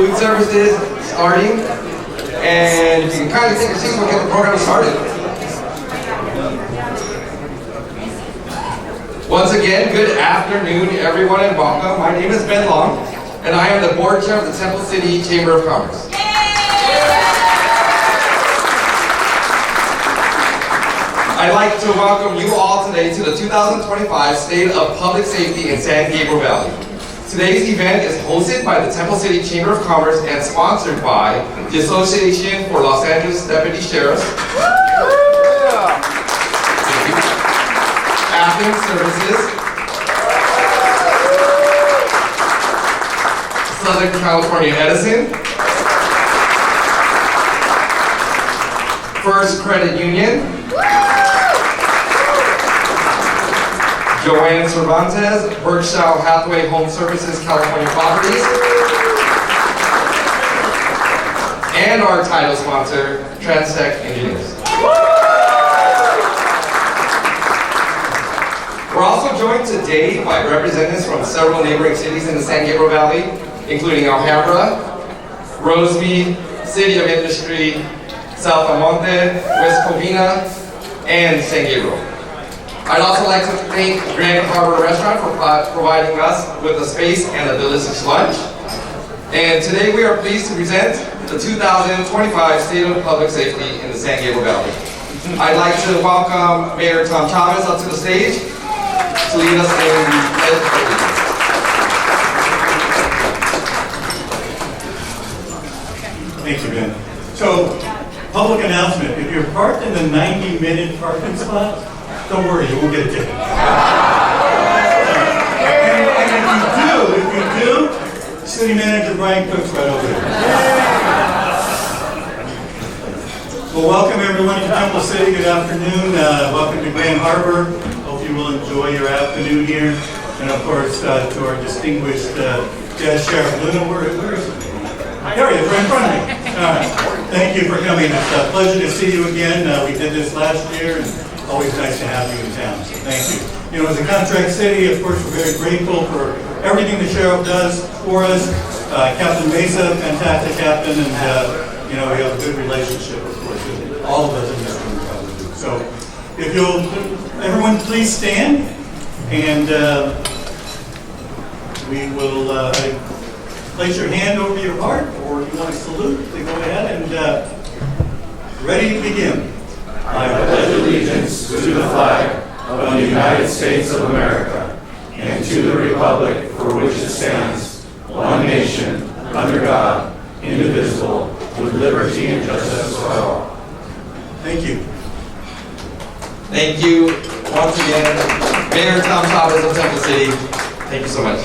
food services starting. And if you can kindly take your seats, we'll get the program started. Once again, good afternoon, everyone, and welcome. My name is Ben Long, and I am the board chair of the Temple City Chamber of Commerce. I'd like to welcome you all today to the 2025 State of Public Safety in San Gabriel Valley. Today's event is hosted by the Temple City Chamber of Commerce and sponsored by the Association for Los Angeles Deputy Sheriffs, Athens Services, Southern California Edison, First Credit Union, Joanne Cervantes, Berkshire Hathaway Home Services, California Properties, and our title sponsor, Transtech Engineers. We're also joined today by representatives from several neighboring cities in the San Gabriel Valley, including Alhambra, Rosemead, City of Industry, South Almonte, West Covina, and San Gabriel. I'd also like to thank Grand Harbor Restaurant for providing us with a space and a delicious lunch. And today we are pleased to present the 2025 State of Public Safety in the San Gabriel Valley. I'd like to welcome Mayor Tom Chavez up to the stage to lead us in the Pledge of Allegiance. Thank you, Ben. So, public announcement. If you're parked in the 90-minute parking spot, don't worry, you won't get a ticket. And if you do, City Manager Brian Cook's right over there. Well, welcome everyone to Temple City. Good afternoon. Welcome to Grand Harbor. Hope you will enjoy your afternoon here. And of course, to our distinguished guest, Sheriff Luna. Where is he? There he is, right in front of me. All right. Thank you for coming. It's a pleasure to see you again. We did this last year, and always nice to have you in town. So thank you. You know, as a contract city, of course, we're very grateful for everything the sheriff does for us. Captain Mesa, fantastic captain, and you know, we have a good relationship, of course, with all of us in this room probably do. So if you'll, everyone please stand, and we will place your hand over your heart, or if you want to salute, then go ahead and ready to begin. I pledge allegiance to the flag of the United States of America and to the republic for which it stands, one nation, under God, indivisible, with liberty and justice for all. Thank you. Thank you once again, Mayor Tom Chavez of Temple City. Thank you so much.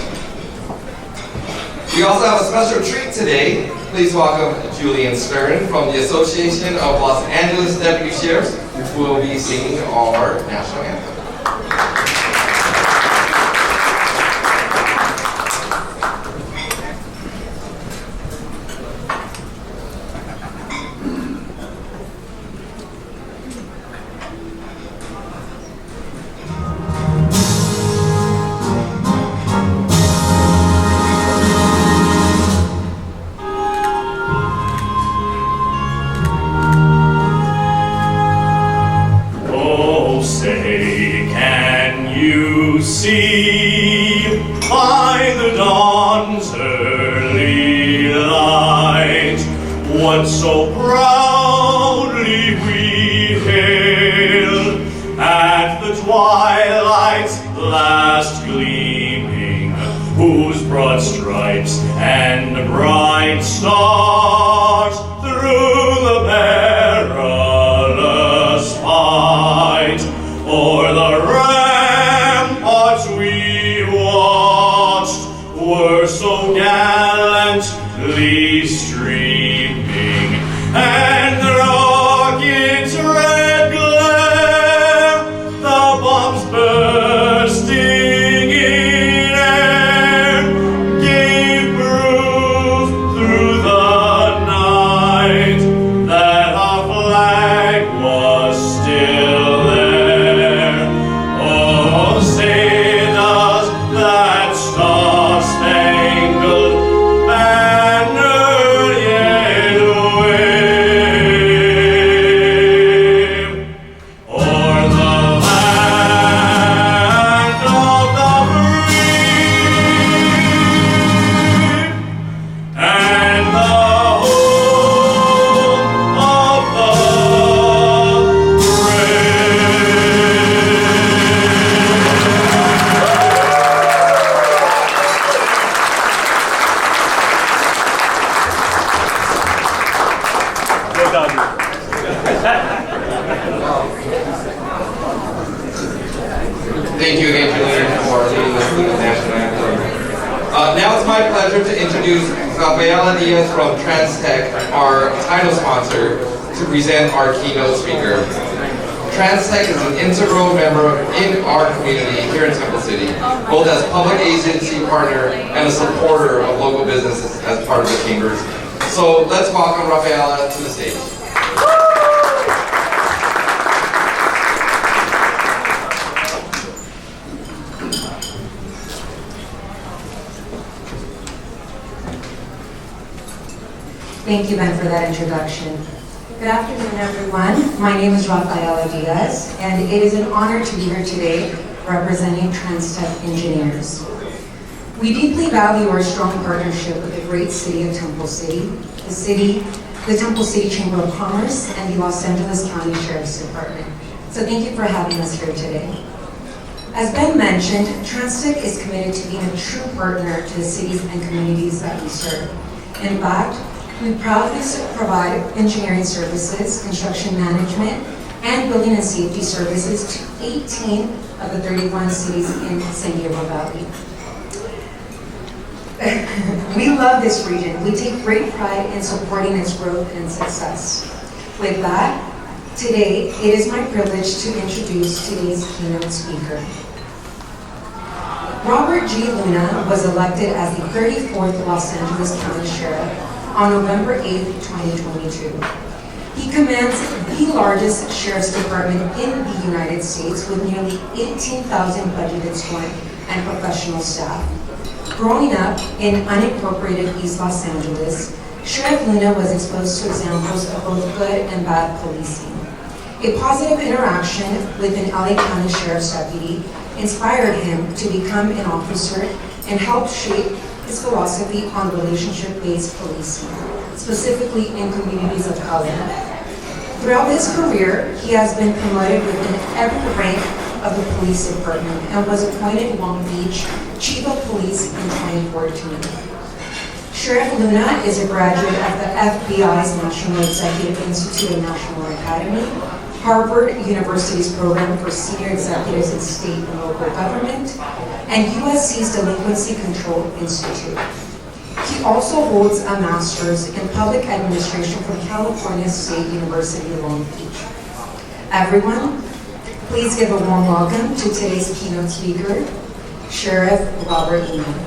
We also have a special treat today. Please welcome Julian Stern from the Association of Los Angeles Deputy Sheriffs, who will be singing our national anthem. See by the dawn's early light what so proudly we hailed at the twilight's last gleaming, whose broad stripes and bright stars through the perilous fight o'er the were so gallantly streaming, and the rocket's red glare, the bombs bursting in air, gave proof through the night that our flag was still there. Oh, say does that star-spangled banner Thank you again, Julian, for leading us through the national anthem. Now it's my pleasure to introduce Gabriela Diaz from TransTech, our title sponsor, to present our keynote speaker. TransTech is an integral member in our community here in Temple City, both as public agency partner and a supporter of local businesses as part of the chambers. So let's welcome Rafaela to the stage. Thank you, Ben, for that introduction. Good afternoon, everyone. My name is Rafaela Diaz, and it is an honor to be here today representing TransTech engineers. We deeply value our strong partnership with the great city of Temple City, the Temple City Chamber of Commerce, and the Los Angeles County Sheriff's Department. So thank you for having us here today. As Ben mentioned, TransTech is committed to being a true partner to the cities and communities that we serve. In fact, we proudly provide engineering services, construction management, and building and safety services to 18 of the 31 cities in San Gabriel Valley. We love this region. We take great pride in supporting its growth and success. With that, today, it is my privilege to introduce today's keynote speaker. Robert G. Luna was elected as the 34th Los Angeles County Sheriff on November 8, 2022. He commands the largest sheriff's department in the United States with nearly 18,000 budgeted sworn and professional staff. Growing up in unincorporated East Los Angeles, Sheriff Luna was exposed to examples of both good and bad policing. A positive interaction with an LA County Sheriff's deputy inspired him to become an officer and helped shape his philosophy on relationship-based policing, specifically in communities of color. Throughout his career, he has been promoted within every rank of the police department and was appointed Long Beach Chief of Police in 2014. Sheriff Luna is a graduate of the FBI's National Executive Institute of National Academy, Harvard University's Program for Senior Executives in State and Local Government, and USC's Delinquency Control Institute. He also holds a master's in public administration from California State University, Long Beach. Everyone, please give a warm welcome to today's keynote speaker, Sheriff Robert Luna.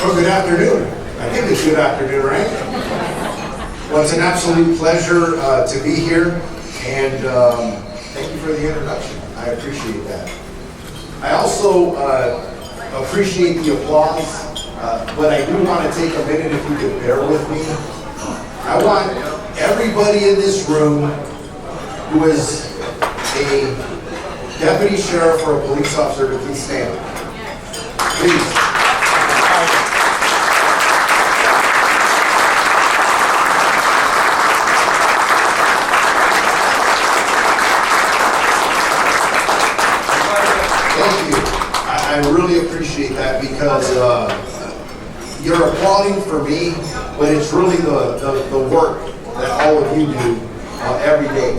Well, good afternoon. I think it's good afternoon, right? Well, it's an absolute pleasure to be here, and thank you for the introduction. I appreciate that. I also appreciate the applause, but I do want to take a minute, if you could bear with me. I want everybody in this room who is a deputy sheriff or a police officer to please stand. Please. I really appreciate that because you're applauding for me, but it's really the work that all of you do every day.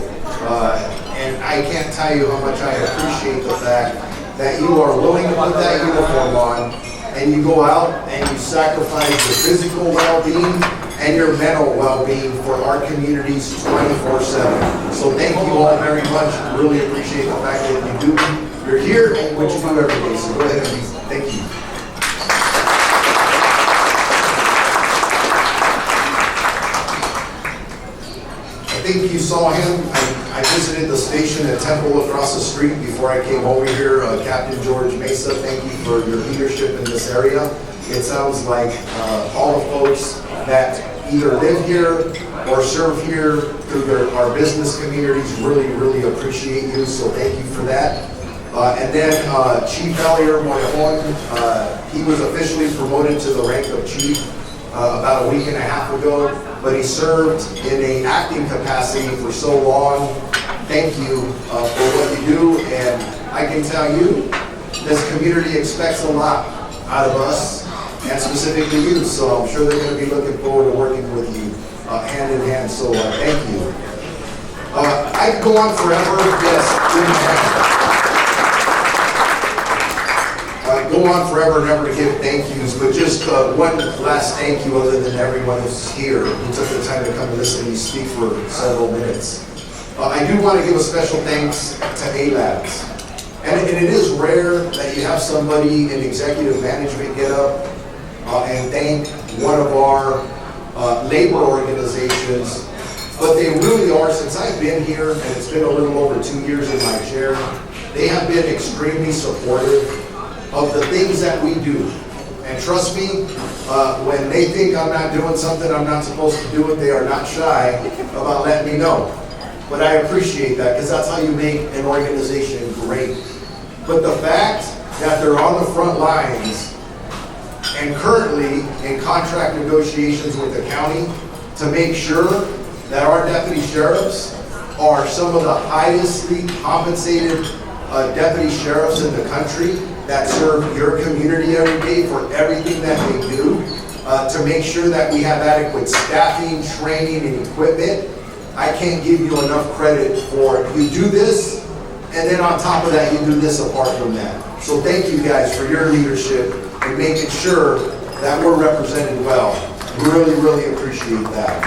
And I can't tell you how much I appreciate the fact that you are willing to put that uniform on and you go out and you sacrifice your physical well-being and your mental well-being for our communities 24/7. So thank you all very much. I really appreciate the fact that you do. You're here and what you do every day, so go ahead and thank you. I think you saw him. I visited the station at Temple across the street before I came over here. Captain George Mesa, thank you for your leadership in this area. It sounds like all the folks that either live here or serve here through our business communities really, really appreciate you, so thank you for that. And then Chief Valier Moyajon, he was officially promoted to the rank of chief about a week and a half ago, but he served in an acting capacity for so long. Thank you for what you do, and I can tell you, this community expects a lot out of us, and specifically you, so I'm sure they're going to be looking forward to working with you hand in hand, so thank you. I could go on forever, yes, go on forever and ever to give thank yous, but just one last thank you other than everyone who's here who took the time to come and listen to me speak for several minutes. I do want to give a special thanks to ALABs. And it is rare that you have somebody in executive management get up and thank one of our labor organizations, but they really are, since I've been here, and it's been a little over 2 years in my chair, they have been extremely supportive of the things that we do. And trust me, when they think I'm not doing something I'm not supposed to do, they are not shy about letting me know. But I appreciate that, because that's how you make an organization great. But the fact that they're on the front lines and currently in contract negotiations with the county to make sure that our deputy sheriffs are some of the highestly compensated deputy sheriffs in the country that serve your community every day for everything that they do, to make sure that we have adequate staffing, training, and equipment. I can't give you enough credit for you do this, and then on top of that, you do this apart from that. So thank you guys for your leadership and making sure that we're represented well. Really, really appreciate that.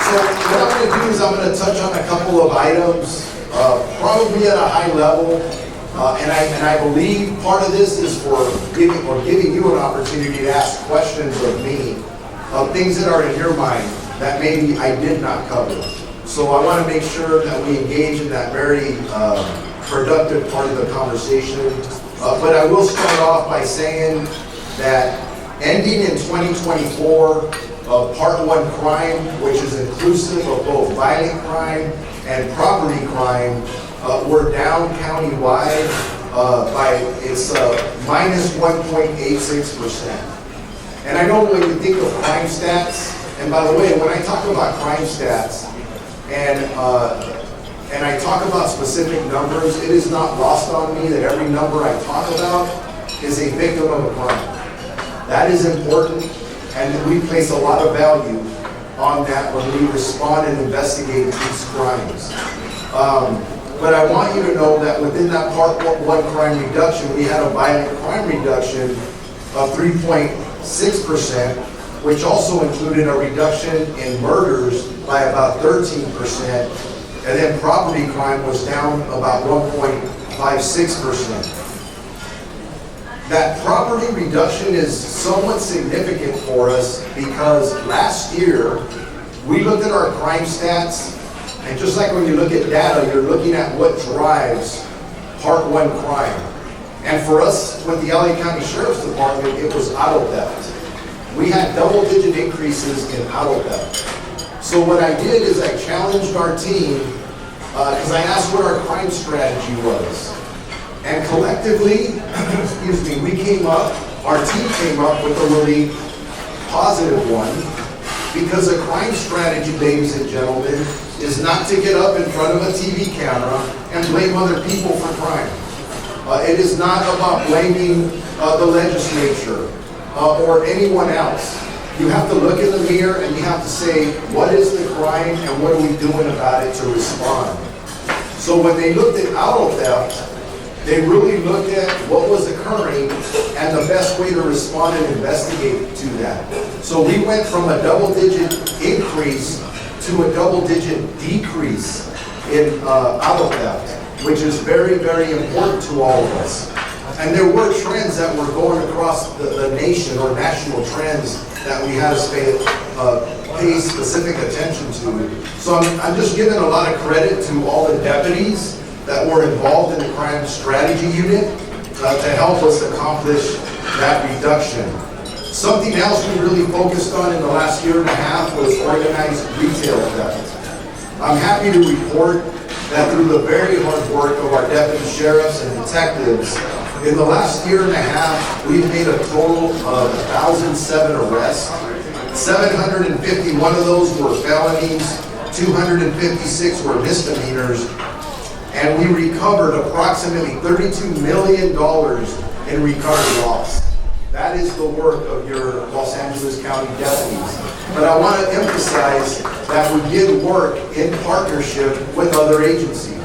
So what I'm going to do is I'm going to touch on a couple of items, probably at a high level, and I believe part of this is for giving you an opportunity to ask questions of me, of things that are in your mind that maybe I did not cover. So I want to make sure that we engage in that very productive part of the conversation. But I will start off by saying that ending in 2024, Part 1 crime, which is inclusive of both violent crime and property crime, we're down countywide by minus 1.86%. And I know when you think of crime stats, and by the way, when I talk about crime stats and I talk about specific numbers, it is not lost on me that every number I talk about is a victim of a crime. That is important, and we place a lot of value on that when we respond and investigate these crimes. But I want you to know that within that Part 1 crime reduction, we had a violent crime reduction of 3.6%, which also included a reduction in murders by about 13%, and then property crime was down about 1.56%. That property reduction is somewhat significant for us because last year we looked at our crime stats, and just like when you look at data, you're looking at what drives Part 1 crime. And for us, with the LA County Sheriff's Department, it was auto theft. We had double-digit increases in auto theft. So what I did is I challenged our team, because I asked what our crime strategy was. And collectively, excuse me, our team came up with a really positive one, because a crime strategy, ladies and gentlemen, is not to get up in front of a TV camera and blame other people for crime. It is not about blaming the legislature or anyone else. You have to look in the mirror and you have to say, what is the crime and what are we doing about it to respond? So when they looked at auto theft, they really looked at what was occurring and the best way to respond and investigate to that. So we went from a double-digit increase to a double-digit decrease in auto theft, which is very, very important to all of us. And there were trends that were going across the nation, or national trends, that we had to pay specific attention to. So I'm just giving a lot of credit to all the deputies that were involved in the crime strategy unit to help us accomplish that reduction. Something else we really focused on in the last year and a half was organized retail theft. I'm happy to report that through the very hard work of our deputy sheriffs and detectives, in the last year and a half, we've made a total of 1,007 arrests. 751 of those were felonies, 256 were misdemeanors, and we recovered approximately $32 million in recovered loss. That is the work of your Los Angeles County deputies. But I want to emphasize that we did work in partnership with other agencies.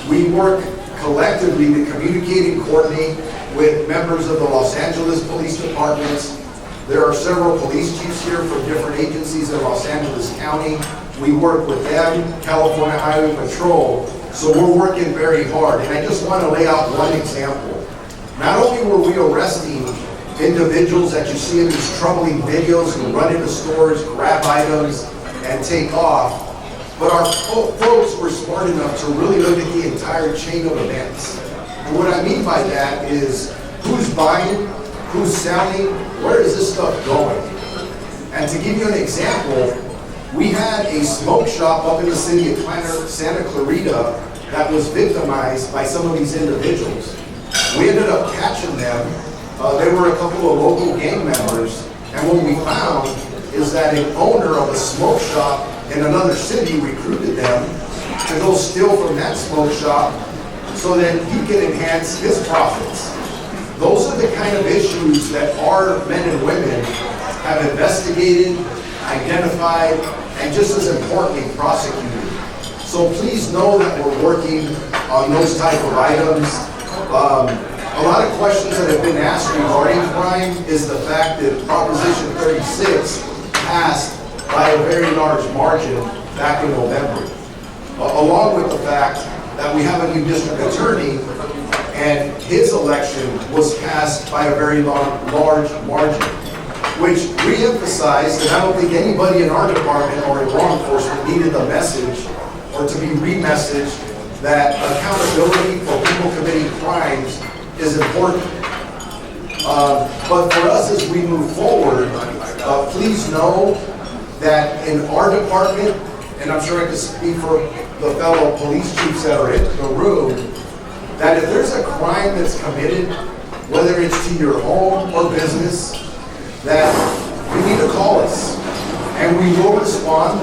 We work collectively to communicate and coordinate with members of the Los Angeles Police Departments. There are several police chiefs here from different agencies in Los Angeles County. We work with them, California Highway Patrol, so we're working very hard. And I just want to lay out one example. Not only were we arresting individuals that you see in these troubling videos who run into stores, grab items, and take off, but our folks were smart enough to really look at the entire chain of events. And what I mean by that is who's buying, who's selling, where is this stuff going? And to give you an example, we had a smoke shop up in the city of Santa Clarita that was victimized by some of these individuals. We ended up catching them. They were a couple of local gang members, and what we found is that an owner of a smoke shop in another city recruited them to go steal from that smoke shop so that he can enhance his profits. Those are the kind of issues that our men and women have investigated, identified, and just as importantly, prosecuted. So please know that we're working on those type of items. A lot of questions that have been asked regarding crime is the fact that Proposition 36 passed by a very large margin back in November, along with the fact that we have a new district attorney and his election was passed by a very large margin, which re-emphasized, and I don't think anybody in our department or in law enforcement needed the message or to be re-messaged that accountability for people committing crimes is important. But for us as we move forward, please know that in our department, and I'm sure I can speak for the fellow police chiefs that are in the room, that if there's a crime that's committed, whether it's to your home or business, that you need to call us and we will respond,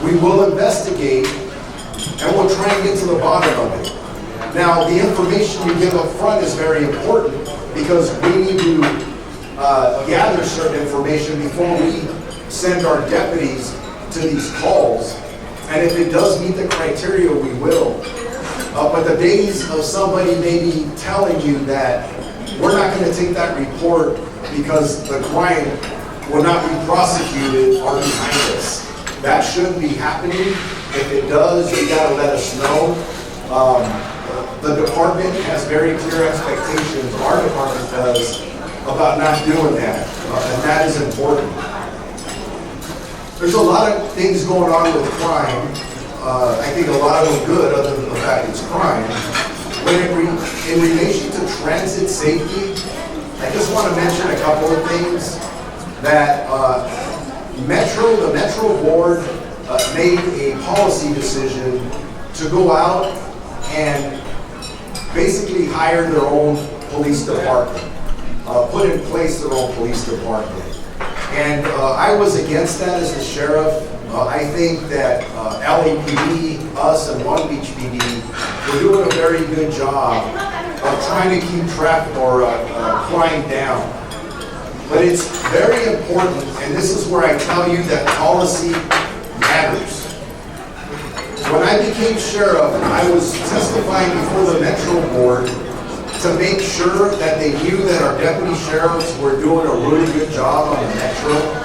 we will investigate, and we'll try and get to the bottom of it. Now, the information you give up front is very important because we need to gather certain information before we send our deputies to these calls. And if it does meet the criteria, we will. But the days of somebody maybe telling you that we're not going to take that report because the crime will not be prosecuted are behind us. That shouldn't be happening. If it does, you got to let us know. The department has very clear expectations, our department does, about not doing that, and that is important. There's a lot of things going on with crime. I think a lot of them good, other than the fact it's crime. But in relation to transit safety, I just want to mention a couple of things that the Metro Board made a policy decision to go out and basically hire their own police department, put in place their own police department. And I was against that as the sheriff. I think that LAPD, us, and Long Beach PD, we're doing a very good job of trying to keep traffic or crime down. But it's very important, and this is where I tell you that policy matters. When I became sheriff, I was testifying before the Metro Board to make sure that they knew that our deputy sheriffs were doing a really good job on the Metro.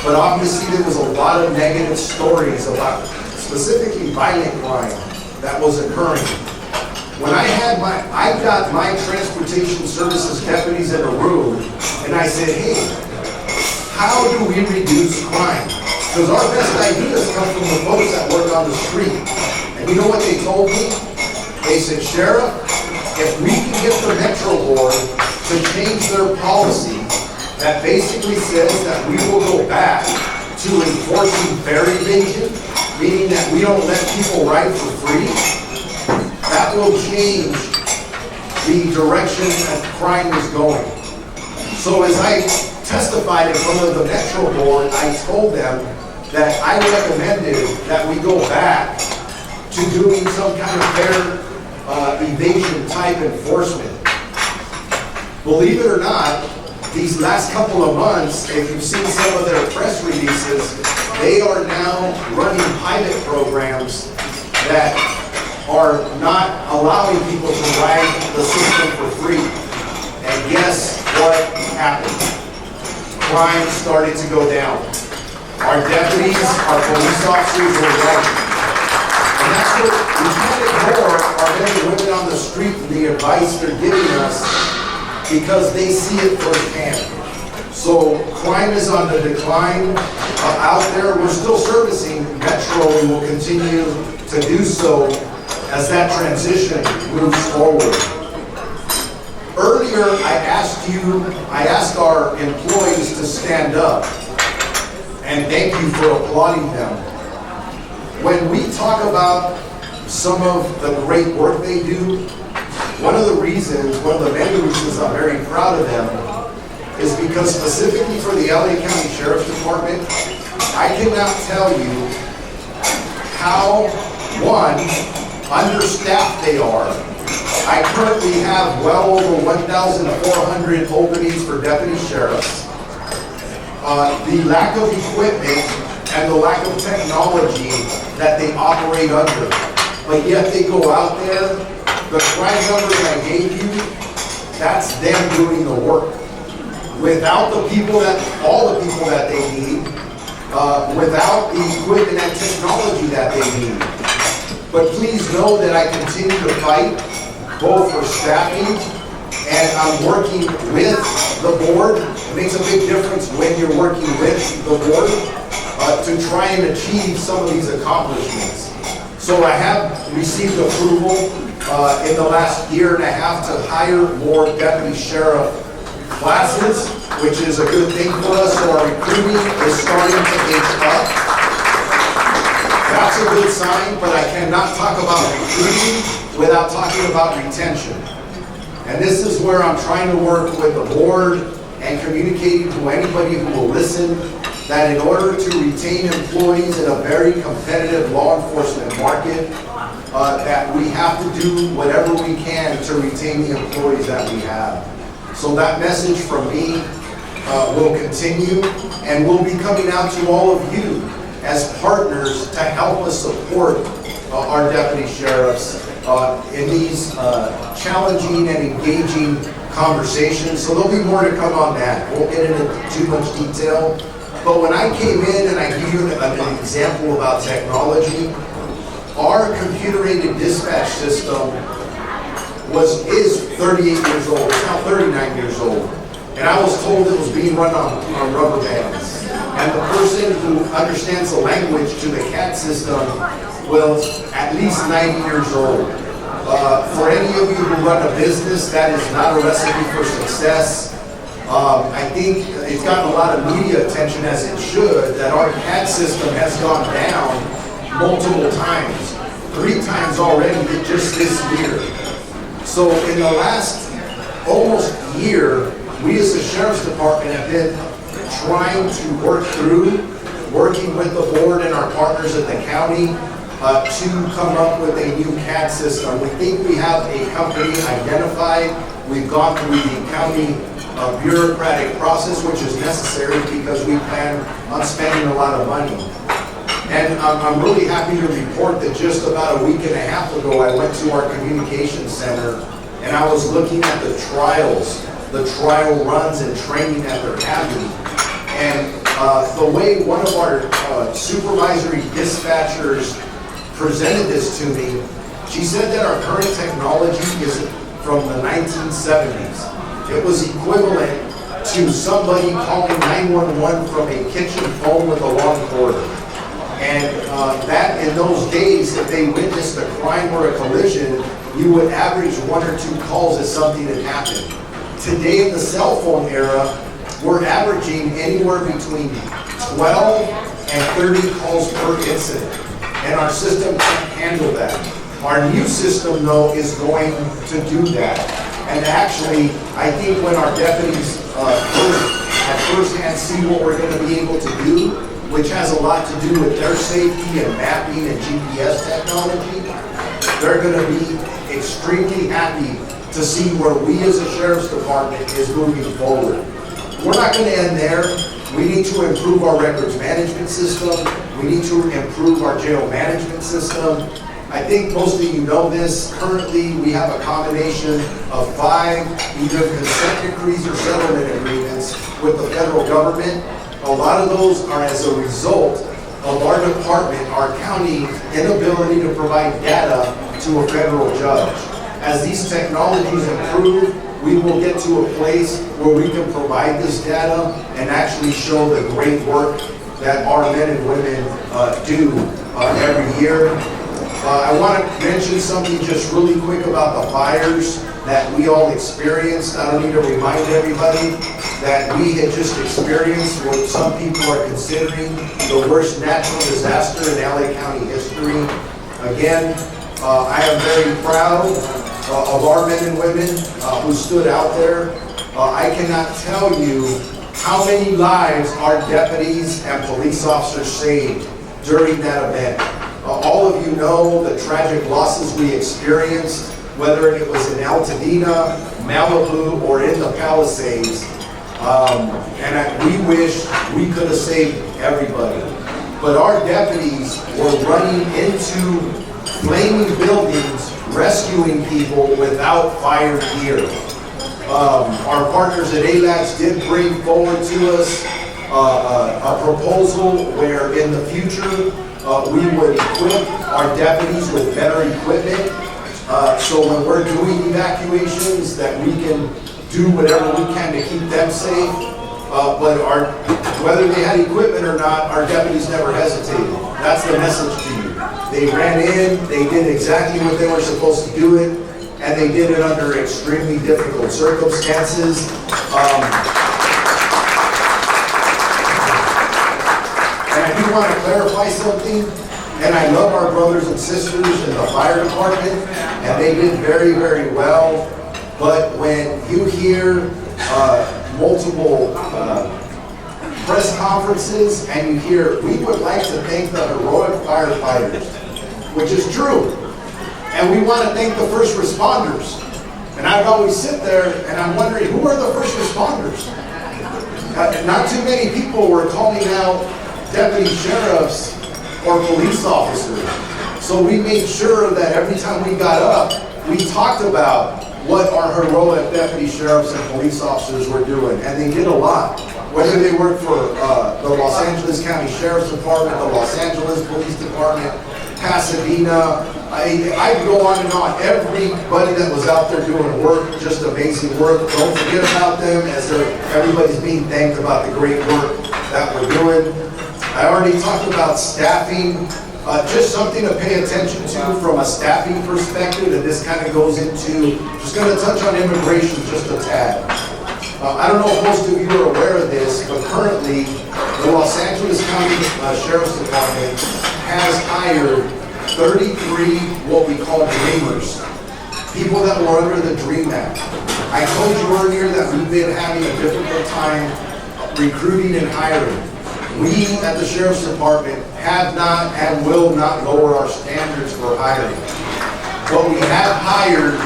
But obviously there was a lot of negative stories about specifically violent crime that was occurring. When I got my transportation services deputies in a room and I said, hey, how do we reduce crime? Because our best ideas come from the folks that work on the street. And you know what they told me? They said, Sheriff, if we can get the Metro Board to change their policy that basically says that we will go back to enforcing fare evasion, meaning that we don't let people ride for free, that will change the direction that crime is going. So as I testified in front of the Metro Board, I told them that I recommended that we go back to doing some kind of fare evasion type enforcement. Believe it or not, these last couple of months, if you've seen some of their press releases, they are now running pilot programs that are not allowing people to ride the system for free. And guess what happened? Crime started to go down. Our deputies, our police officers were ready. And that's what we can't ignore our men and women on the street and the advice they're giving us, because they see it firsthand. So crime is on the decline out there. We're still servicing Metro and will continue to do so as that transition moves forward. Earlier, I asked our employees to stand up, and thank you for applauding them. When we talk about some of the great work they do, one of the many reasons I'm very proud of them is because specifically for the LA County Sheriff's Department, I cannot tell you how, one, understaffed they are. I currently have well over 1,400 openings for deputy sheriffs. The lack of equipment and the lack of technology that they operate under. But yet they go out there, the crime numbers I gave you, that's them doing the work. Without all the people that they need, without the equipment and technology that they need. But please know that I continue to fight, both for staffing, and I'm working with the board. It makes a big difference when you're working with the board to try and achieve some of these accomplishments. So I have received approval in the last year and a half to hire more deputy sheriff classes, which is a good thing for us. So our recruiting is starting to inch up. That's a good sign, but I cannot talk about recruiting without talking about retention. And this is where I'm trying to work with the board and communicating to anybody who will listen, that in order to retain employees in a very competitive law enforcement market, that we have to do whatever we can to retain the employees that we have. So that message from me will continue, and will be coming out to all of you as partners to help us support our deputy sheriffs in these challenging and engaging conversations. So there'll be more to come on that. Won't get into too much detail. But when I came in and I give you an example about technology, our computer-aided dispatch system is 38 years old. It's now 39 years old. And I was told it was being run on rubber bands. And the person who understands the language to the CAT system was at least 90 years old. For any of you who run a business, that is not a recipe for success. I think it's gotten a lot of media attention, as it should, that our CAD system has gone down multiple times, 3 times already just this year. So in the last almost year, we as the Sheriff's Department have been trying to working with the board and our partners at the county to come up with a new CAD system. We think we have a company identified. We've gone through the county bureaucratic process, which is necessary because we plan on spending a lot of money. And I'm really happy to report that just about a week and a half ago, I went to our communications center and I was looking at the trial runs and training that they're having. And the way one of our supervisory dispatchers presented this to me, she said that our current technology is from the 1970s. It was equivalent to somebody calling 911 from a kitchen phone with a long cord. And that in those days, if they witnessed a crime or a collision, you would average 1 or 2 calls as something had happened. Today in the cell phone era, we're averaging anywhere between 12 and 30 calls per incident. And our system can't handle that. Our new system, though, is going to do that. And actually, I think when our deputies at first hand see what we're going to be able to do, which has a lot to do with their safety and mapping and GPS technology, they're going to be extremely happy to see where we as a sheriff's department is moving forward. We're not going to end there. We need to improve our records management system. We need to improve our jail management system. I think most of you know this. Currently, we have a combination of 5 either consent decrees or settlement agreements with the federal government. A lot of those are as a result of our department, our county, inability to provide data to a federal judge. As these technologies improve, we will get to a place where we can provide this data and actually show the great work that our men and women do every year. I want to mention something just really quick about the fires that we all experienced. I don't need to remind everybody that we had just experienced what some people are considering the worst natural disaster in LA County history. Again, I am very proud of our men and women who stood out there. I cannot tell you how many lives our deputies and police officers saved during that event. All of you know the tragic losses we experienced, whether it was in Altadena, Malibu, or in the Palisades. We wish we could have saved everybody. But our deputies were running into flaming buildings, rescuing people without fire gear. Our partners at ALAX did bring forward to us a proposal where in the future we would equip our deputies with better equipment so when we're doing evacuations that we can do whatever we can to keep them safe. But whether they had equipment or not, our deputies never hesitated. That's the message to you. They ran in, they did exactly what they were supposed to do it, and they did it under extremely difficult circumstances. And I do want to clarify something, and I love our brothers and sisters in the fire department, and they did very, very well. But when you hear multiple press conferences and you hear, we would like to thank the heroic firefighters, which is true. And we want to thank the first responders. And I would always sit there and I'm wondering, who are the first responders? Not too many people were calling out deputy sheriffs or police officers. So we made sure that every time we got up, we talked about what our heroic deputy sheriffs and police officers were doing. And they did a lot. Whether they worked for the Los Angeles County Sheriff's Department, the Los Angeles Police Department, Pasadena, I go on and on. Everybody that was out there doing work, just amazing work. Don't forget about them as everybody's being thanked about the great work that we're doing. I already talked about staffing. Just something to pay attention to from a staffing perspective, and this kind of goes into, just going to touch on immigration just a tad. I don't know if most of you are aware of this, but currently the Los Angeles County Sheriff's Department has hired 33 what we call dreamers, people that were under the DREAM Act. I told you earlier that we've been having a difficult time recruiting and hiring. We at the Sheriff's Department have not and will not lower our standards for hiring. But we have hired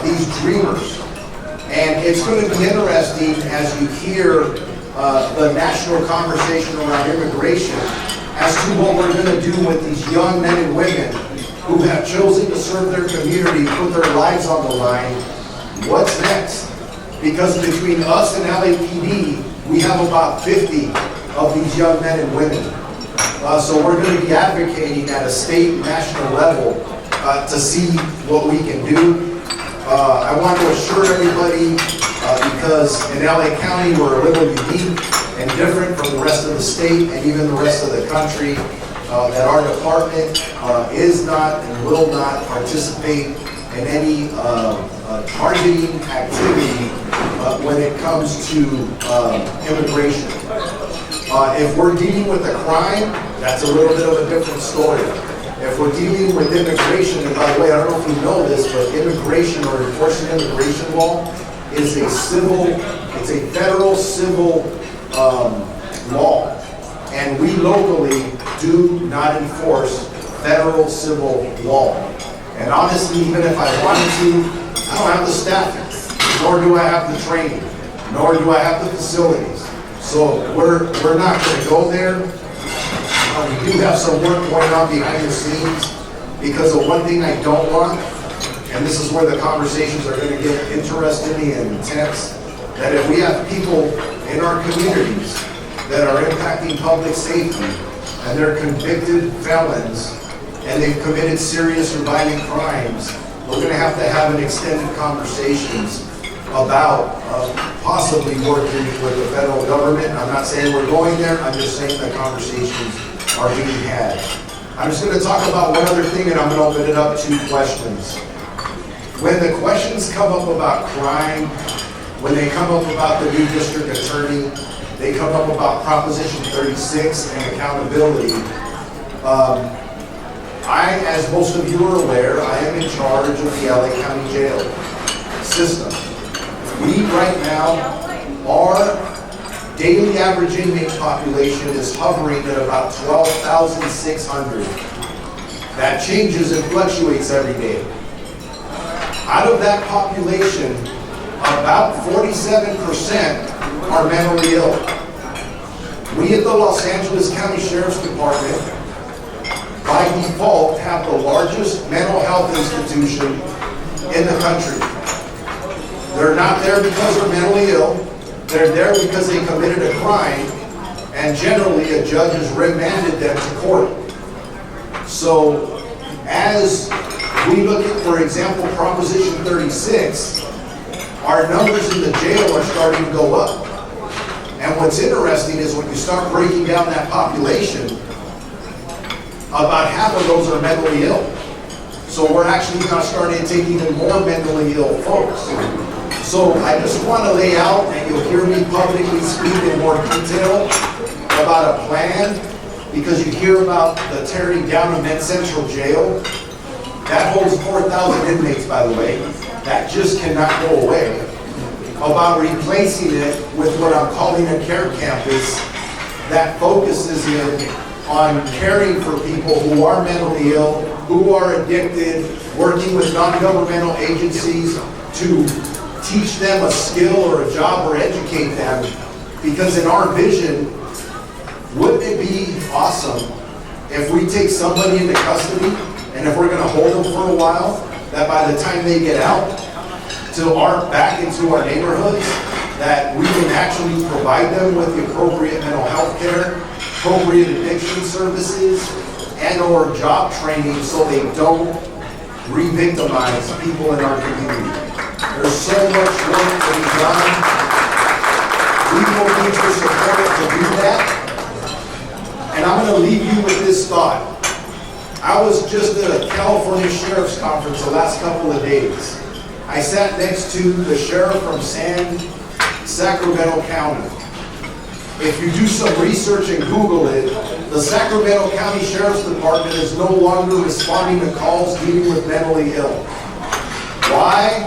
these dreamers. And it's going to be interesting as you hear the national conversation around immigration as to what we're going to do with these young men and women who have chosen to serve their community, put their lives on the line. What's next? Because between us and LAPD, we have about 50 of these young men and women. So we're going to be advocating at a state and national level to see what we can do. I want to assure everybody, because in LA County we're a little unique and different from the rest of the state and even the rest of the country, that our department is not and will not participate in any targeting activity when it comes to immigration. If we're dealing with a crime, that's a little bit of a different story. If we're dealing with immigration, and by the way, I don't know if you know this, but immigration or enforcing immigration law is it's a federal civil law. and we locally do not enforce federal civil law. And honestly, even if I wanted to, I don't have the staffing, nor do I have the training, nor do I have the facilities. So we're not going to go there. We do have some work going on behind the scenes because of one thing I don't want, and this is where the conversations are going to get interesting and intense, that if we have people in our communities that are impacting public safety and they're convicted felons and they've committed serious or violent crimes, we're going to have an extended conversations about possibly working with the federal government. I'm not saying we're going there, I'm just saying the conversations are being had. I'm just going to talk about one other thing and I'm going to open it up to questions. When the questions come up about crime, when they come up about the new district attorney, they come up about Proposition 36 and accountability. As most of you are aware, I am in charge of the LA County Jail system. We right now, our daily average inmate population is hovering at about 12,600. That changes and fluctuates every day. Out of that population, about 47% are mentally ill. We at the Los Angeles County Sheriff's Department, by default, have the largest mental health institution in the country. They're not there because they're mentally ill. They're there because they committed a crime, and generally a judge has remanded them to court. So, as we look at, for example, Proposition 36, our numbers in the jail are starting to go up. And what's interesting is when you start breaking down that population, about half of those are mentally ill. So we're actually now starting to take even more mentally ill folks. So I just want to lay out, and you'll hear me publicly speak in more detail about a plan, because you hear about the tearing down of Med Central Jail. That holds 4,000 inmates, by the way. That just cannot go away. About replacing it with what I'm calling a care campus that focuses in on caring for people who are mentally ill, who are addicted, working with non-governmental agencies to teach them a skill or a job or educate them. Because in our vision, wouldn't it be awesome if we take somebody into custody and if we're going to hold them for a while, that by the time they get out back into our neighborhoods, that we can actually provide them with the appropriate mental health care, appropriate addiction services, and or job training so they don't re-victimize people in our community. There's so much work to be done. We will need your support to do that. And I'm going to leave you with this thought. I was just at a California Sheriff's Conference the last couple of days. I sat next to the sheriff from San Gabriel County. If you do some research and Google it, the Sacramento County Sheriff's Department is no longer responding to calls dealing with mentally ill. Why?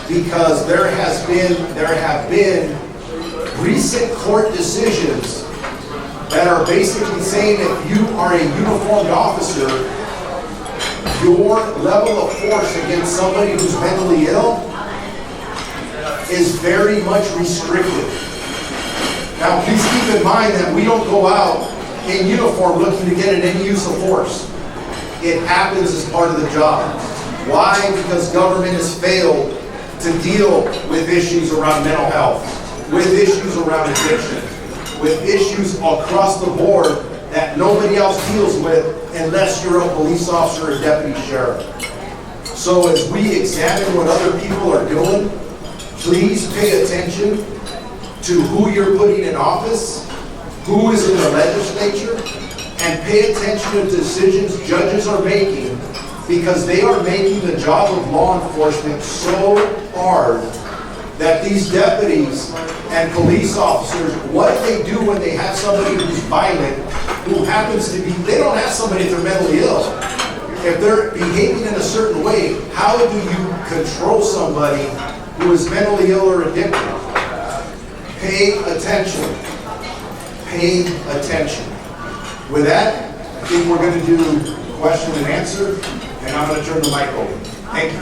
Because there have been recent court decisions that are basically saying if you are a uniformed officer, your level of force against somebody who's mentally ill is very much restricted. Now, please keep in mind that we don't go out in uniform looking to get at any use of force. It happens as part of the job. Why? Because government has failed to deal with issues around mental health, with issues around addiction, with issues across the board that nobody else deals with unless you're a police officer or deputy sheriff. So as we examine what other people are doing, please pay attention to who you're putting in office, who is in the legislature, and pay attention to decisions judges are making, because they are making the job of law enforcement so hard that these deputies and police officers, what do they do when they have somebody who's violent, who happens to be, they don't have somebody if they're mentally ill. If they're behaving in a certain way, how do you control somebody who is mentally ill or addicted? Pay attention. Pay attention. With that, I think we're going to do question and answer, and I'm going to turn the mic over. Thank you.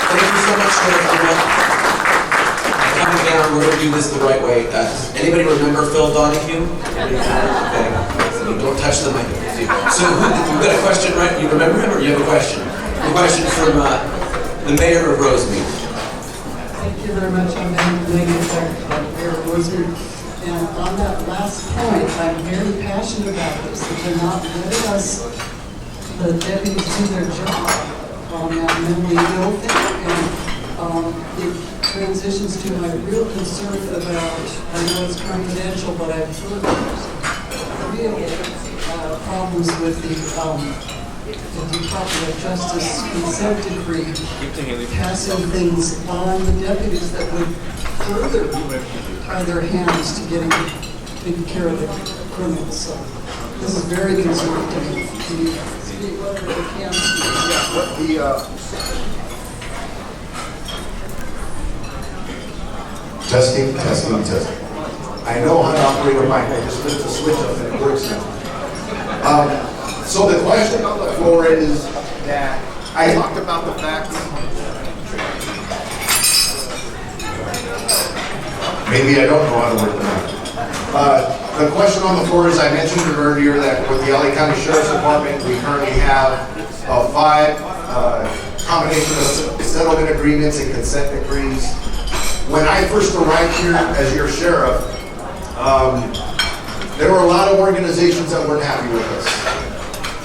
Thank you so much, Sheriff. Coming down, we're going to do this the right way. Anybody remember Phil Donahue? Okay. So don't touch the mic. So you've got a question, right? You remember him, or you have a question? A question from the mayor of Rosemead. Thank you very much. I'm Mayor Rosemead. And on that last point, I'm very passionate about this, that they're not letting us, the deputies, do their job on that mentally ill thing. And it transitions to my real concern about, I know it's confidential, but I've heard real problems with the Department of Justice consent decree passing things on the deputies that would further tie their hands to taking care of the criminals. So this is very concerning to me. Whatever they can speak. Testing. I know how to operate a mic. I just flipped the switch up and it works now. So the question on the floor is that I talked about the fact. Maybe I don't know how to work the mic. The question on the floor is, I mentioned earlier that with the LA County Sheriff's Department, we currently have 5 combination of settlement agreements and consent decrees. When I first arrived here as your sheriff, there were a lot of organizations that weren't happy with us.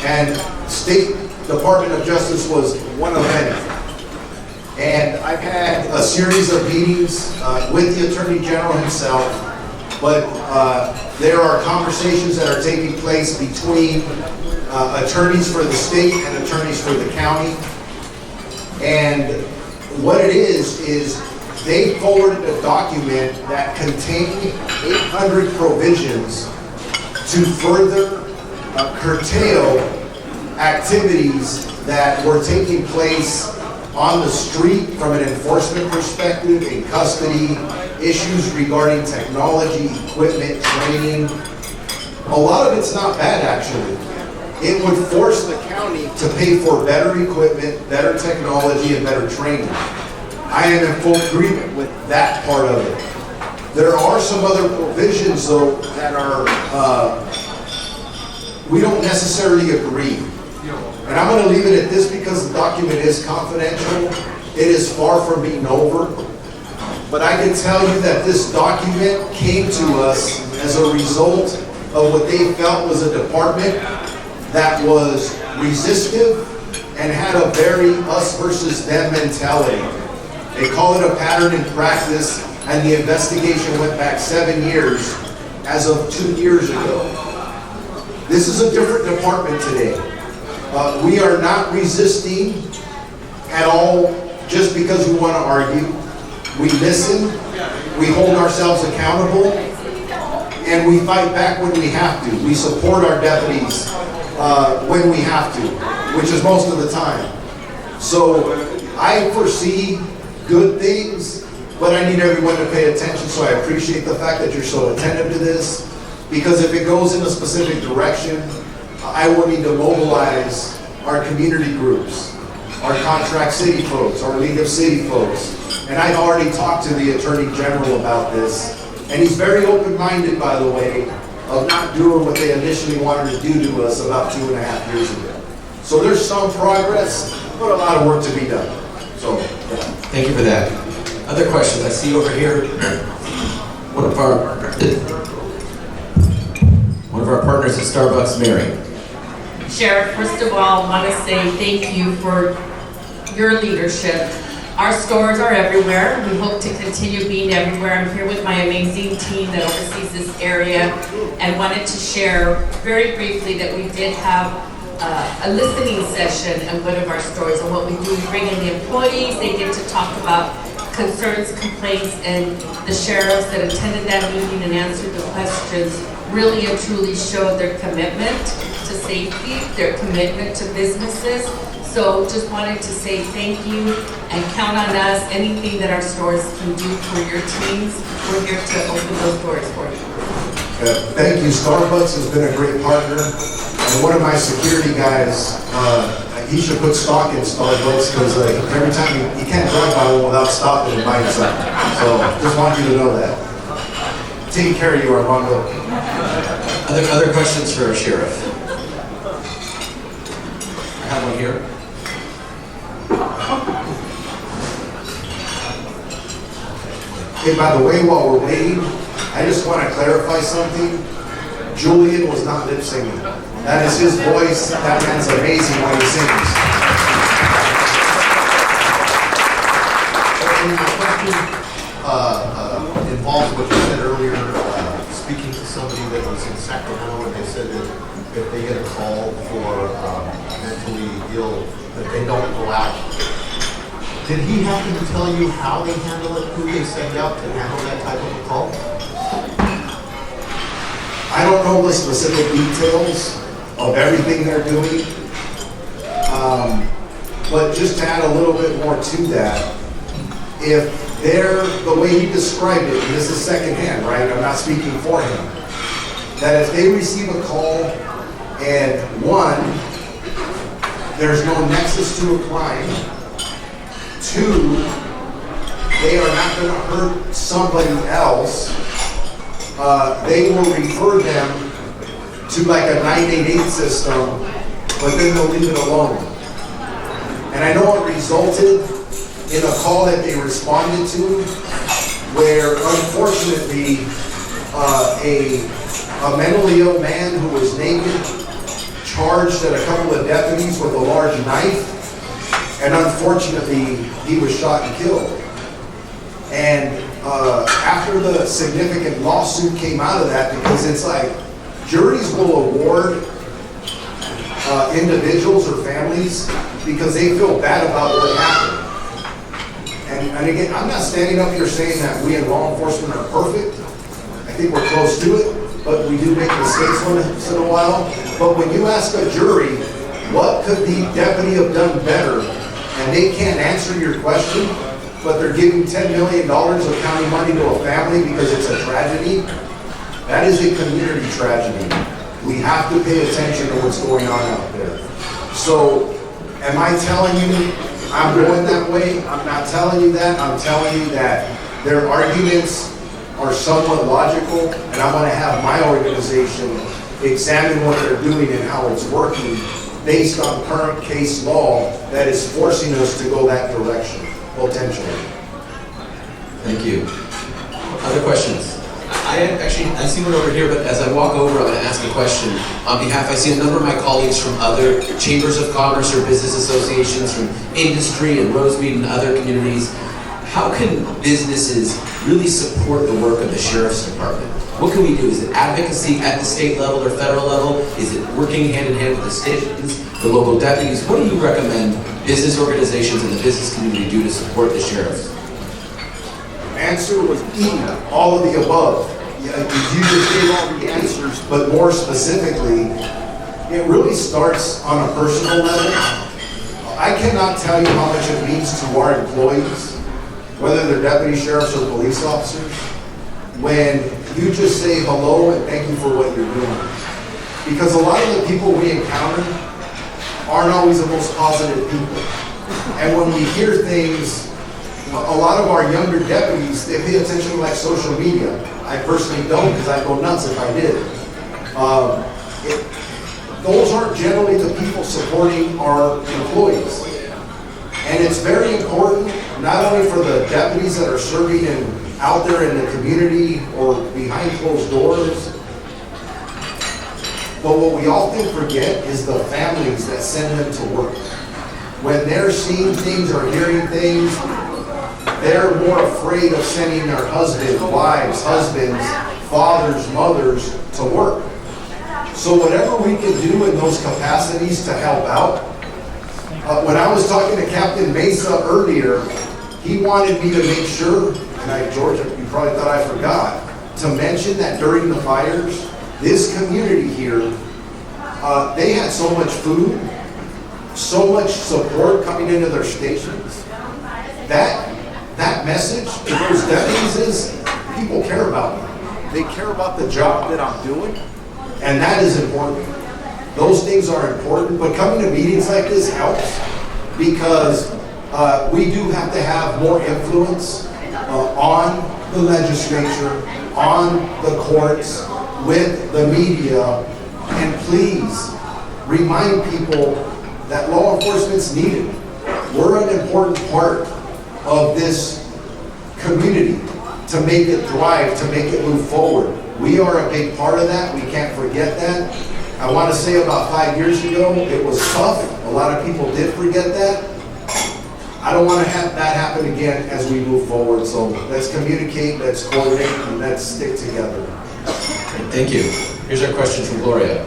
And State Department of Justice was one of many. And I've had a series of meetings with the Attorney General himself, but there are conversations that are taking place between attorneys for the state and attorneys for the county. And what it is they forwarded a document that contained 800 provisions to further curtail activities that were taking place on the street from an enforcement perspective, in custody, issues regarding technology, equipment, training. A lot of it's not bad, actually. It would force the county to pay for better equipment, better technology, and better training. I am in full agreement with that part of it. There are some other provisions, though, that are, we don't necessarily agree. And I'm going to leave it at this because the document is confidential. It is far from being over. But I can tell you that this document came to us as a result of what they felt was a department that was resistive and had a very us versus them mentality. They call it a pattern in practice, and the investigation went back 7 years as of 2 years ago. This is a different department today. We are not resisting at all just because we want to argue. We listen, we hold ourselves accountable, and we fight back when we have to. We support our deputies when we have to, which is most of the time. So I foresee good things, but I need everyone to pay attention, so I appreciate the fact that you're so attentive to this, because if it goes in a specific direction, I will need to mobilize our community groups, our contract city folks, our League of City folks. And I've already talked to the Attorney General about this, and he's very open-minded, by the way, of not doing what they initially wanted to do to us about 2.5 years ago. So there's some progress, but a lot of work to be done. So, yeah. Thank you for that. Other questions? I see over here one of our partners at Starbucks, Mary. Sheriff, first of all, I want to say thank you for your leadership. Our stores are everywhere. We hope to continue being everywhere. I'm here with my amazing team that oversees this area, and wanted to share very briefly that we did have a listening session at one of our stores. And what we do, we bring in the employees, they get to talk about concerns, complaints, and the sheriffs that attended that meeting and answered the questions really and truly showed their commitment to safety, their commitment to businesses. So just wanted to say thank you and count on us. Anything that our stores can do for your teams, we're here to open those doors for you. Thank you. Starbucks has been a great partner. And one of my security guys, he should put stock in Starbucks because every time he can't drive by one without stopping and buying something. So just want you to know that. Take care of you, Armando. Other questions for our sheriff? I have one here. Hey, by the way, while we're waiting, I just want to clarify something. Julian was not lip singing. That is his voice. That man's amazing when he sings. And the question involves what you said earlier, speaking to somebody that was in Sacramento, and they said that if they get a call for mentally ill, that they don't go out. Did he happen to tell you how they handle it, who they send out to handle that type of a call? I don't know the specific details of everything they're doing. But just to add a little bit more to that, if they're, the way he described it, and this is secondhand, right? I'm not speaking for him. That if they receive a call and one, there's no nexus to a crime, two, they are not going to hurt somebody else, they will refer them to like a 988 system, but then they'll leave it alone. And I know it resulted in a call that they responded to where unfortunately a mentally ill man who was naked charged at a couple of deputies with a large knife, and unfortunately he was shot and killed. And after the significant lawsuit came out of that, because it's like juries will award individuals or families because they feel bad about what happened. And again, I'm not standing up here saying that we in law enforcement are perfect. I think we're close to it, but we do make mistakes once in a while. But when you ask a jury, what could the deputy have done better, and they can't answer your question, but they're giving $10 million of county money to a family because it's a tragedy, that is a community tragedy. We have to pay attention to what's going on out there. So, am I telling you I'm going that way? I'm not telling you that. I'm telling you that their arguments are somewhat logical, and I'm going to have my organization examine what they're doing and how it's working based on current case law that is forcing us to go that direction, potentially. Thank you. Other questions? I see one over here, but as I walk over, I'm going to ask a question on behalf. I see a number of my colleagues from other chambers of commerce or business associations, from industry and Rosemead and other communities. How can businesses really support the work of the Sheriff's Department? What can we do? Is it advocacy at the state level or federal level? Is it working hand in hand with the stations, the local deputies? What do you recommend business organizations and the business community do to support the sheriffs? Answer was E, all of the above. You just gave all the answers, but more specifically, it really starts on a personal level. I cannot tell you how much it means to our employees, whether they're deputy sheriffs or police officers, when you just say hello and thank you for what you're doing. Because a lot of the people we encounter aren't always the most positive people. And when we hear things, a lot of our younger deputies, they pay attention to like social media. I personally don't, because I'd go nuts if I did. Those aren't generally the people supporting our employees. And it's very important, not only for the deputies that are serving out there in the community or behind closed doors, but what we often forget is the families that send them to work. When they're seeing things or hearing things, they're more afraid of sending their husbands, wives, fathers, mothers to work. So whatever we can do in those capacities to help out. When I was talking to Captain Mesa earlier, he wanted me to make sure, and George, you probably thought I forgot, to mention that during the fires, this community here, they had so much food so much support coming into their stations. That message to those deputies is people care about me. They care about the job that I'm doing, and that is important. Those things are important, but coming to meetings like this helps because we do have to have more influence on the legislature, on the courts, with the media, and please remind people that law enforcement's needed. We're an important part of this community to make it thrive, to make it move forward. We are a big part of that. We can't forget that. I want to say about 5 years ago, it was tough. A lot of people did forget that. I don't want to have that happen again as we move forward. So let's communicate, let's coordinate, and let's stick together. Thank you. Here's our question from Gloria.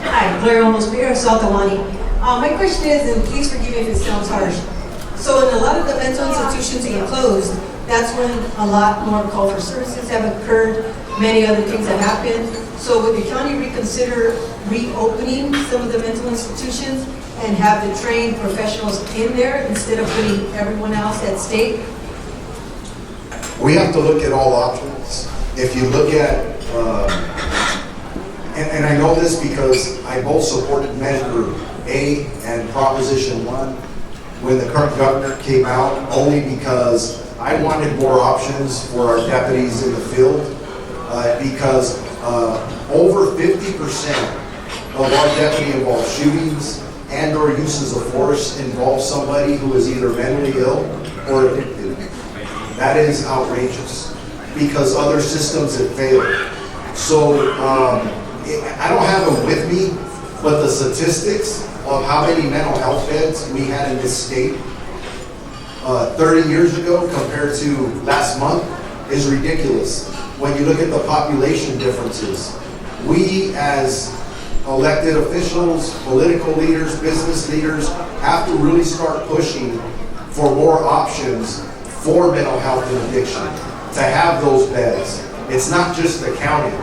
Hi, Gloria Olmos, Mayor of Saltawani. My question is, and please forgive me if it sounds harsh. So in a lot of the mental institutions being closed, that's when a lot more call for services have occurred, many other things have happened. So would the county reconsider reopening some of the mental institutions and have the trained professionals in there instead of putting everyone else at stake? We have to look at all options. If you look at, and I know this because I both supported Measure A and Proposition 1 when the current governor came out, only because I wanted more options for our deputies in the field, because over 50% of our deputy-involved shootings and or uses of force involve somebody who is either mentally ill or addicted. That is outrageous because other systems have failed. So I don't have them with me, but the statistics of how many mental health beds we had in this state 30 years ago compared to last month is ridiculous. When you look at the population differences, we as elected officials, political leaders, business leaders have to really start pushing for more options for mental health and addiction, to have those beds. It's not just the county.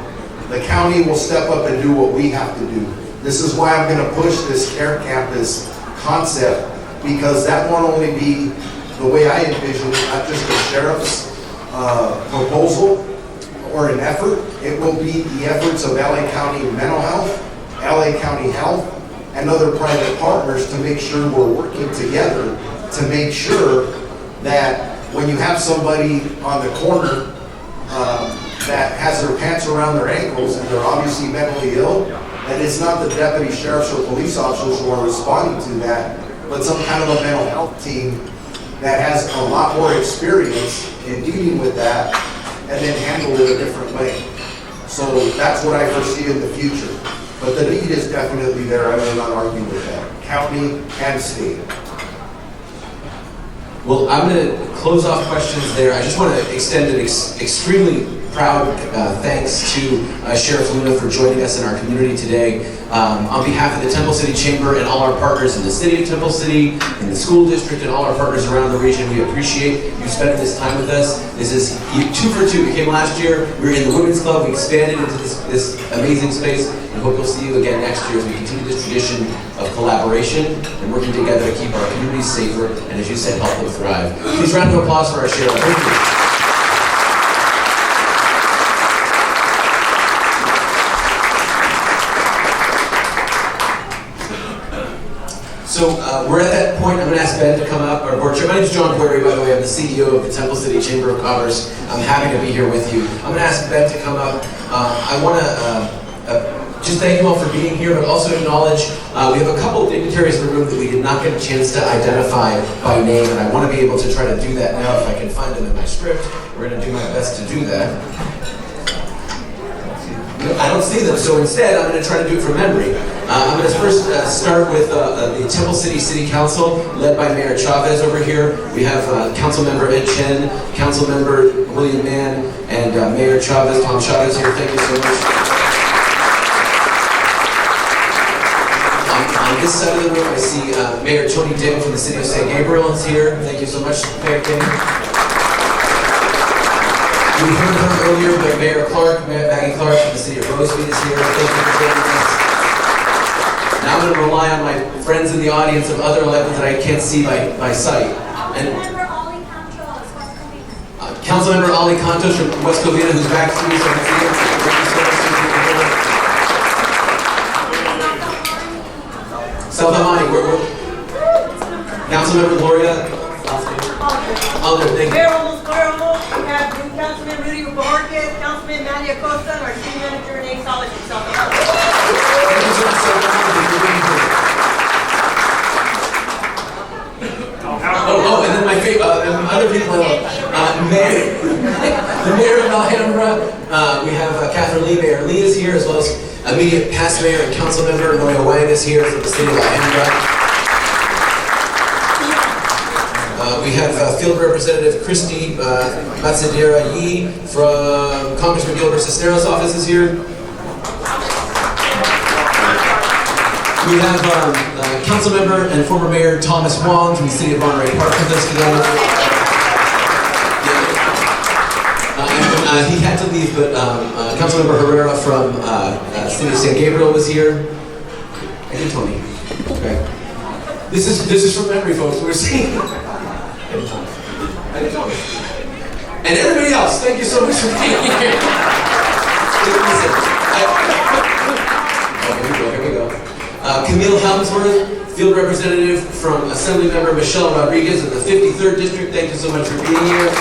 The county will step up and do what we have to do. This is why I'm going to push this Care Campus concept, because that won't only be the way I envision it, not just the sheriff's proposal or an effort. It will be the efforts of LA County Mental Health, LA County Health, and other private partners to make sure we're working together to make sure that when you have somebody on the corner that has their pants around their ankles and they're obviously mentally ill, that it's not the deputy sheriffs or police officers who are responding to that, but some kind of a mental health team that has a lot more experience in dealing with that and then handle it a different way. So that's what I foresee in the future. But the need is definitely there. I will not argue with that. County and state. Well, I'm going to close off questions there. I just want to extend an extremely proud thanks to Sheriff Luna for joining us in our community today. On behalf of the Temple City Chamber and all our partners in the city of Temple City, in the school district, and all our partners around the region, we appreciate you spending this time with us. This is 2 for 2. We came last year, we were in the Women's Club, we expanded into this amazing space, and hope you'll see you again next year as we continue this tradition of collaboration and working together to keep our communities safer, and as you said, help them thrive. Please round of applause for our sheriff. Thank you. So we're at that point. I'm going to ask Ben to come up, our board chair. My name is John Boyery, by the way. I'm the CEO of the Temple City Chamber of Commerce. I'm happy to be here with you. I'm going to ask Ben to come up. I want to just thank you all for being here, but also acknowledge we have a couple of dignitaries in the room that we did not get a chance to identify by name, and I want to be able to try to do that now if I can find them in my script. We're going to do my best to do that. I don't see them, so instead I'm going to try to do it from memory. I'm going to first start with the Temple City City Council, led by Mayor Chavez over here. We have Council Member Ed Chen, Council Member William Mann, and Mayor Chavez, Tom Chavez here. Thank you so much. On this side of the room, I see Mayor Tony Dim from the City of San Gabriel is here. Thank you so much, Mayor Dim. We heard her earlier, but Mayor Clark, Maggie Clark from the City of Roseville is here. Thank you for joining us. Now I'm going to rely on my friends in the audience of other electeds that I can't see by sight. And Councilmember Ali Cantos from West Covina, who's back to me, so I can see him. South Amani, Councilmember Gloria. Alder, thank you. Mayor Olmos, we have new Councilman Rudy Ubarkis, Councilman Manny Acosta, and our city manager Nate Solis from South Dakota. Thank you so much for being here. Oh, and then my favorite, and other people, the mayor of Alhambra, we have Catherine Lee, Mayor Lee is here, as well as immediate past mayor and council member Noya Wang is here from the city of Alhambra. We have Field Representative Christy Matsadera Yi from Congressman Gilbert Cisneros' office is here. We have council member and former mayor Thomas Wong from the city of Monterey Park with us today. He had to leave, but Councilmember Herrera from city of San Gabriel was here. I did, Tony. Okay. This is from memory, folks. We're seeing. And everybody else, thank you so much for being here. Here we go. Camille Helmsworth, field representative from Assemblymember Michelle Rodriguez of the 53rd District. Thank you so much for being here.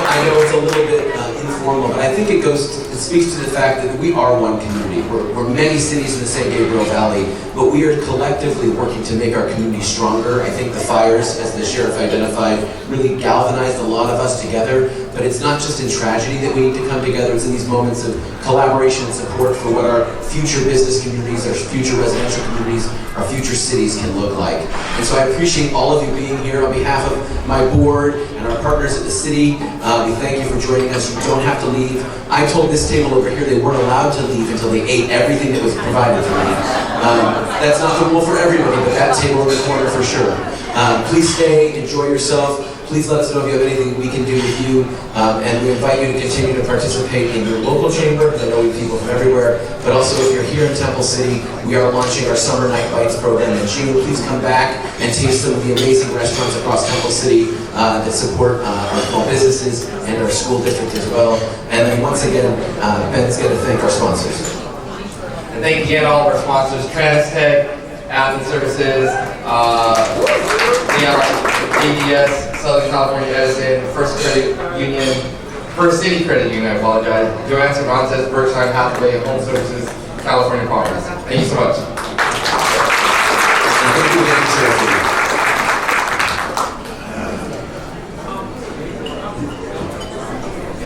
I know it's a little bit informal, but I think it speaks to the fact that we are one community. We're many cities in the San Gabriel Valley, but we are collectively working to make our community stronger. I think the fires, as the sheriff identified, really galvanized a lot of us together. But it's not just in tragedy that we need to come together, it's in these moments of collaboration and support for what our future business communities, our future residential communities, our future cities can look like. And so I appreciate all of you being here on behalf of my board and our partners at the city. We thank you for joining us. You don't have to leave. I told this table over here they weren't allowed to leave until they ate everything that was provided for me. That's not the rule for everybody, but that table in the corner for sure. Please stay, enjoy yourself. Please let us know if you have anything we can do with you, and we invite you to continue to participate in your local chamber, because I know we have people from everywhere, but also if you're here in Temple City, we are launching our Summer Night Bites program in June. Please come back and taste some of the amazing restaurants across Temple City that support our small businesses and our school district as well. And then once again, Ben's going to thank our sponsors. And thank you again all of our sponsors, TransTech, Athens Services, ABS, Southern California Edison, First City Credit Union, I apologize, Joanne Cervantes, Berkshire Hathaway, Home Services, California Partners. Thank you so much.